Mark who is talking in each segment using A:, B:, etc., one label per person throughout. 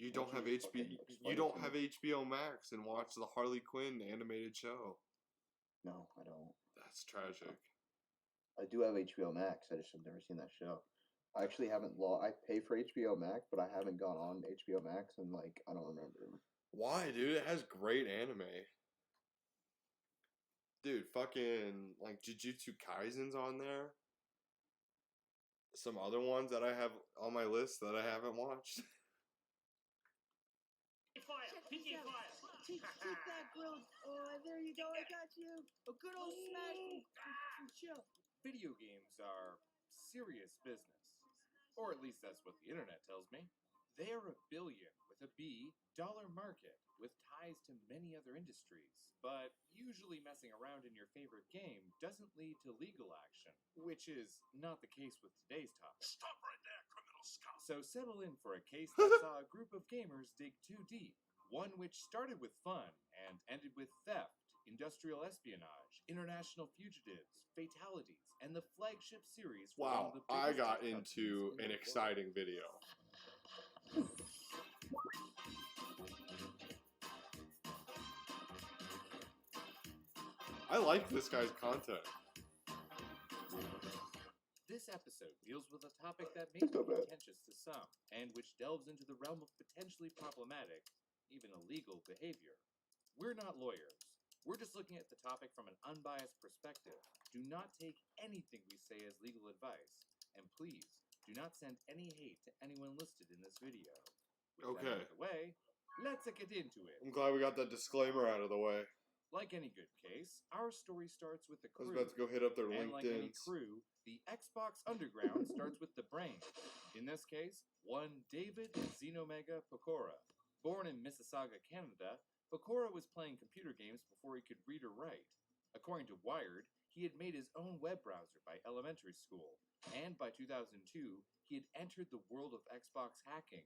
A: You don't have
B: Why don't you
A: HB.
B: fucking
A: You
B: explain it
A: don't
B: to
A: have
B: me?
A: HBO Max and watch the Harley Quinn animated show.
B: No, I don't.
A: That's tragic.
B: I do have HBO Max. I just have never seen that show. I actually haven't. I pay for HBO Max, but I haven't gone on HBO Max and like I don't remember.
A: Why, dude? It has great anime. Dude, fucking like Jujutsu Kaisen's on there. Some other ones that I have on my list that I haven't watched.
C: Fire! PK fire!
D: Take that grilled. Oh, there you go. I got you. A good old smash. Chill.
E: Video games are serious business. Or at least that's what the internet tells me. They are a billion, with a B, dollar market, with ties to many other industries. But usually messing around in your favorite game doesn't lead to legal action, which is not the case with today's topic.
C: Stop right there, criminal scum!
E: So settle in for a case that saw a group of gamers dig too deep. One which started with fun and ended with theft, industrial espionage, international fugitives, fatalities, and the flagship series for one of
A: Wow,
E: the
A: I
E: biggest
A: got
E: tech
A: into
E: companies in
A: an
E: the
A: exciting video. I like this guy's content.
E: This episode deals with a topic that may be contentious to some, and which delves into the realm of potentially problematic, even illegal behavior. We're not lawyers. We're just looking at the topic from an unbiased perspective. Do not take anything we say as legal advice, and please do not send any hate to anyone listed in this video. With that out of the way, let's get into it.
A: I'm glad we got that disclaimer out of the way.
E: Like any good case, our story starts with the
A: I was
E: crew.
A: about to go hit up their
E: And like any
A: LinkedIns.
E: crew, the Xbox Underground starts with the brain. In this case, one David Xenomega Pecora. Born in Mississauga, Canada, Pecora was playing computer games before he could read or write. According to Wired, he had made his own web browser by elementary school, and by 2002, he had entered the world of Xbox hacking.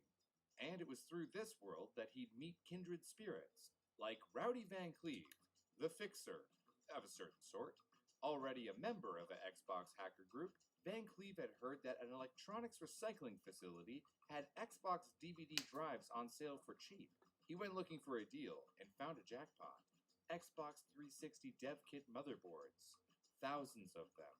E: And it was through this world that he'd meet kindred spirits, like Rowdy Van Cleve, the Fixer, of a certain sort. Already a member of an Xbox hacker group, Van Cleve had heard that an electronics recycling facility had Xbox DVD drives on sale for cheap. He went looking for a deal and found a jackpot. Xbox 360 dev kit motherboards. Thousands of them.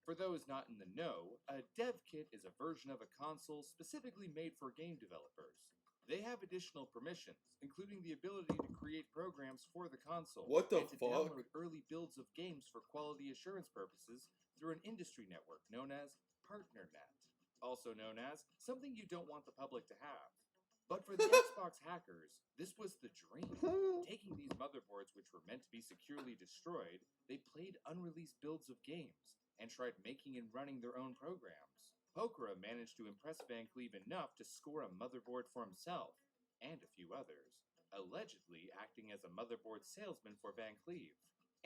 E: For those not in the know, a dev kit is a version of a console specifically made for game developers. They have additional permissions, including the ability to create programs for the console
A: What the
E: and to
A: fuck?
E: download early builds of games for quality assurance purposes through an industry network known as PartnerNet, also known as something you don't want the public to have. But for the Xbox hackers, this was the dream. Taking these motherboards, which were meant to be securely destroyed, they played unreleased builds of games and tried making and running their own programs. Pokora managed to impress Van Cleve enough to score a motherboard for himself, and a few others, allegedly acting as a motherboard salesman for Van Cleve.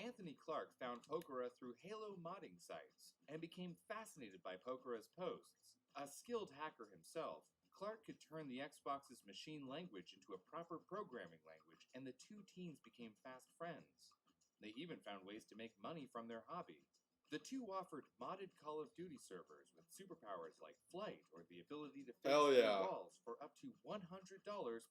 E: Anthony Clark found Pokora through Halo modding sites, and became fascinated by Pokora's posts. A skilled hacker himself, Clark could turn the Xbox's machine language into a proper programming language, and the two teens became fast friends. They even found ways to make money from their hobby. The two offered modded Call of Duty servers with superpowers like flight or the ability to
A: Hell
E: face
A: yeah.
E: walls for up to $100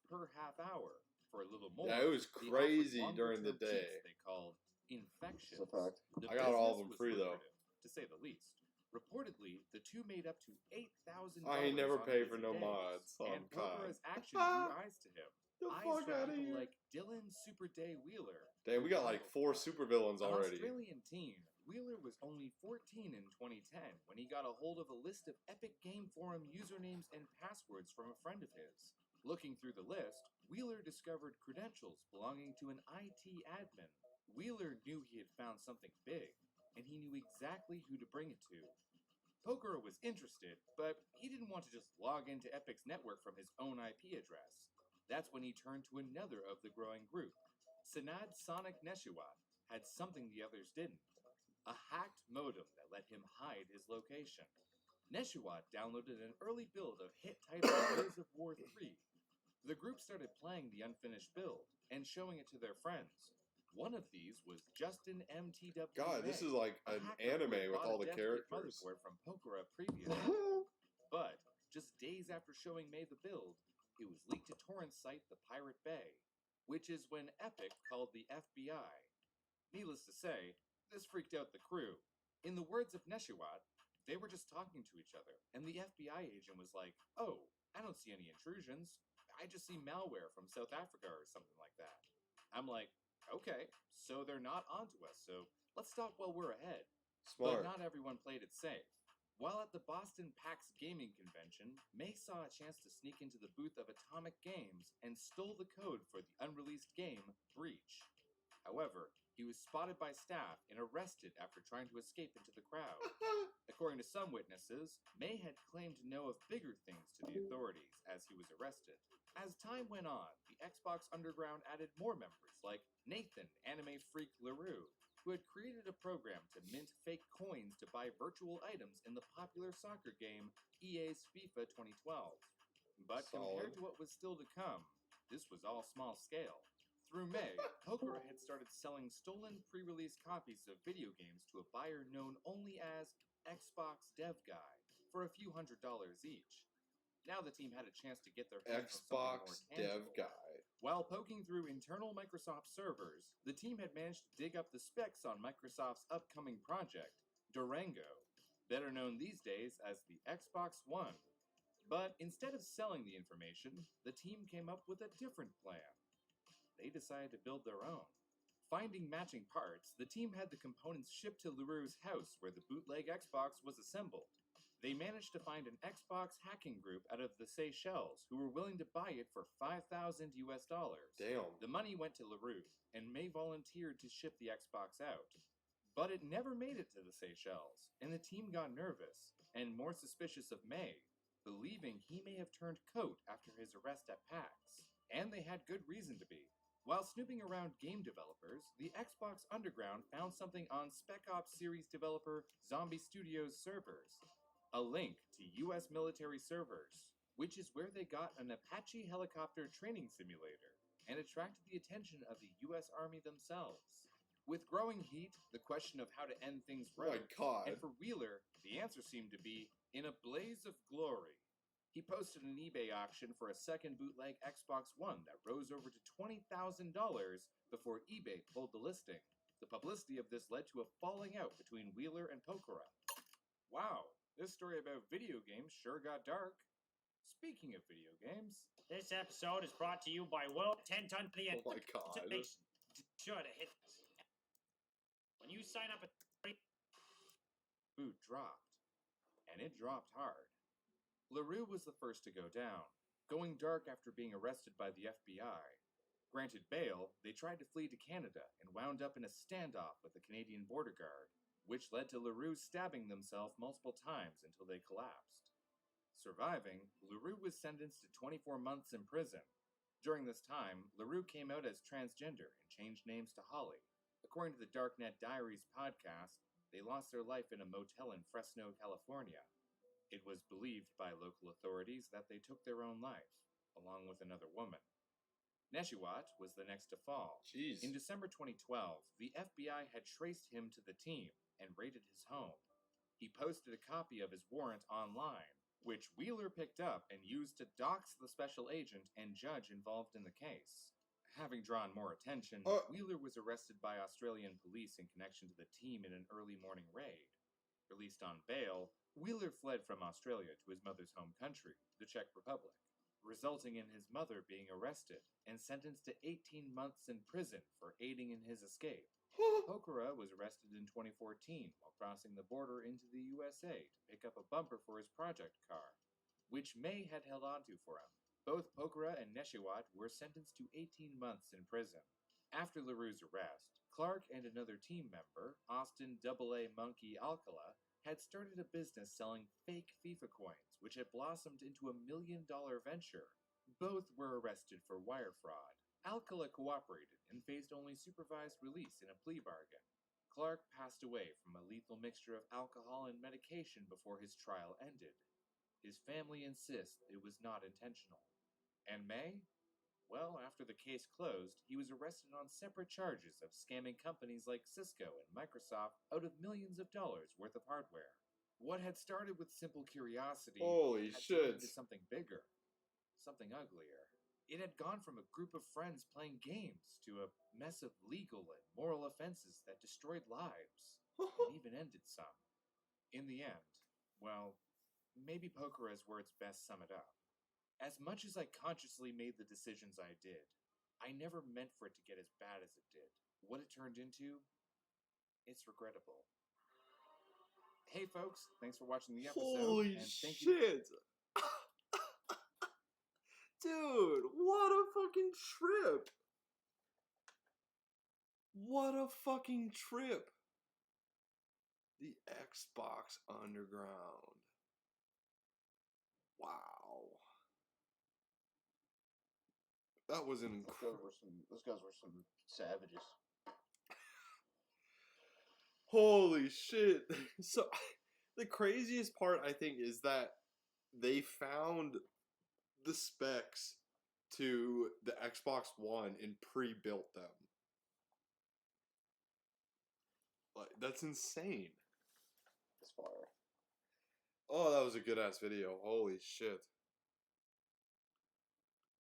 E: per half hour. For a little more,
A: Yeah, it was
E: they
A: crazy
E: offered
A: during the
E: longer-term cheats
A: day.
E: they called infections.
B: It's a fact.
E: The
A: I got all of
E: business
A: them
E: was
A: free, though.
E: lucrative, to say the least. Reportedly, the two made up to $8,000
A: I ain't never
E: on
A: paid
E: busy
A: for no
E: days,
A: mods. Oh,
E: and
A: God.
E: Pokora's action drew eyes to him.
A: The
E: Eyes
A: fuck
E: from
A: out of
E: people
A: here.
E: like Dylan Super Day Wheeler.
A: Damn, we got like 4 supervillains
E: An
A: already.
E: Australian teen, Wheeler was only 14 in 2010 when he got a hold of a list of Epic Game Forum usernames and passwords from a friend of his. Looking through the list, Wheeler discovered credentials belonging to an IT admin. Wheeler knew he had found something big, and he knew exactly who to bring it to. Pokora was interested, but he didn't want to just log into Epic's network from his own IP address. That's when he turned to another of the growing group. Sanad Sonic Neshiwat had something the others didn't. A hacked modem that let him hide his location. Neshiwat downloaded an early build of hit title Gears of War 3. The group started playing the unfinished build and showing it to their friends. One of these was Justin MTW.
A: God, this is like an anime with all the characters.
E: Motherboard from Pokora previously. But just days after showing May the build, it was leaked to torrent site The Pirate Bay, which is when Epic called the FBI. Needless to say, this freaked out the crew. In the words of Neshiwat, they were just talking to each other, and the FBI agent was like, "Oh, I don't see any intrusions. I just see malware from South Africa or something like that." I'm like, okay, so they're not onto us, so let's stop while we're ahead.
A: Smart.
E: But not everyone played it safe. While at the Boston PAX Gaming Convention, May saw a chance to sneak into the booth of Atomic Games and stole the code for the unreleased game, Breach. However, he was spotted by staff and arrested after trying to escape into the crowd. According to some witnesses, May had claimed to know of bigger things to the authorities as he was arrested. As time went on, the Xbox Underground added more members like Nathan Anime Freak LaRue, who had created a program to mint fake coins to buy virtual items in the popular soccer game EA's FIFA 2012. But compared
A: Solid.
E: to what was still to come, this was all small scale. Through May, Pokora had started selling stolen pre-release copies of video games to a buyer known only as Xbox Dev Guy for a few $100s each. Now the team had a chance to get their hands on something more
A: Xbox
E: tangible.
A: Dev Guy.
E: While poking through internal Microsoft servers, the team had managed to dig up the specs on Microsoft's upcoming project, Durango, better known these days as the Xbox One. But instead of selling the information, the team came up with a different plan. They decided to build their own. Finding matching parts, the team had the components shipped to LaRue's house where the bootleg Xbox was assembled. They managed to find an Xbox hacking group out of the Seychelles who were willing to buy it for $5,000 US.
A: Damn.
E: The money went to LaRue, and May volunteered to ship the Xbox out. But it never made it to the Seychelles, and the team got nervous, and more suspicious of May, believing he may have turned coat after his arrest at PAX. And they had good reason to be. While snooping around game developers, the Xbox Underground found something on Spec Ops series developer Zombie Studios' servers. A link to US military servers, which is where they got an Apache helicopter training simulator, and attracted the attention of the US Army themselves. With growing heat, the question of how to end things
A: Oh my
E: rose,
A: god.
E: and for Wheeler, the answer seemed to be in a blaze of glory. He posted an eBay auction for a second bootleg Xbox One that rose over to $20,000 before eBay pulled the listing. The publicity of this led to a falling out between Wheeler and Pokora. Wow, this story about video games sure got dark. Speaking of video games,
C: This episode is brought to you by World 10 Ton to the
A: Oh my god.
C: Sure to hit when you sign up at
E: boot dropped. And it dropped hard. LaRue was the first to go down, going dark after being arrested by the FBI. Granted bail, they tried to flee to Canada and wound up in a standoff with the Canadian border guard, which led to LaRue stabbing themselves multiple times until they collapsed. Surviving, LaRue was sentenced to 24 months in prison. During this time, LaRue came out as transgender and changed names to Holly. According to the Darknet Diaries podcast, they lost their life in a motel in Fresno, California. It was believed by local authorities that they took their own life, along with another woman. Neshiwat was the next to fall.
A: Jeez.
E: In December 2012, the FBI had traced him to the team and raided his home. He posted a copy of his warrant online, which Wheeler picked up and used to dox the special agent and judge involved in the case. Having drawn more attention, Wheeler was arrested by Australian police in connection to the team in an early morning raid. Released on bail, Wheeler fled from Australia to his mother's home country, the Czech Republic, resulting in his mother being arrested and sentenced to 18 months in prison for aiding in his escape. Pokora was arrested in 2014 while crossing the border into the USA to pick up a bumper for his project car, which May had held onto for him. Both Pokora and Neshiwat were sentenced to 18 months in prison. After LaRue's arrest, Clark and another team member, Austin AA Monkey Alcala, had started a business selling fake FIFA coins, which had blossomed into a $1 million venture. Both were arrested for wire fraud. Alcala cooperated and faced only supervised release in a plea bargain. Clark passed away from a lethal mixture of alcohol and medication before his trial ended. His family insists it was not intentional. And May? Well, after the case closed, he was arrested on separate charges of scamming companies like Cisco and Microsoft out of millions of dollars worth of hardware. What had started with simple curiosity
A: Holy
E: had turned
A: shit.
E: into something bigger. something uglier. It had gone from a group of friends playing games to a mess of legal and moral offenses that destroyed lives and even ended some. In the end, well, maybe Pokora is words best sum it up. As much as I consciously made the decisions I did, I never meant for it to get as bad as it did. What it turned into, it's regrettable. Hey folks, thanks for watching the episode.
A: Holy
E: and thank you.
A: shit! Dude, what a fucking trip! What a fucking trip! The Xbox Underground. Wow. That was an
B: Those guys were some savages.
A: Holy shit. So the craziest part I think is that they found the specs to the Xbox One and pre-built them. Like, that's insane.
B: As far.
A: Oh, that was a good ass video. Holy shit.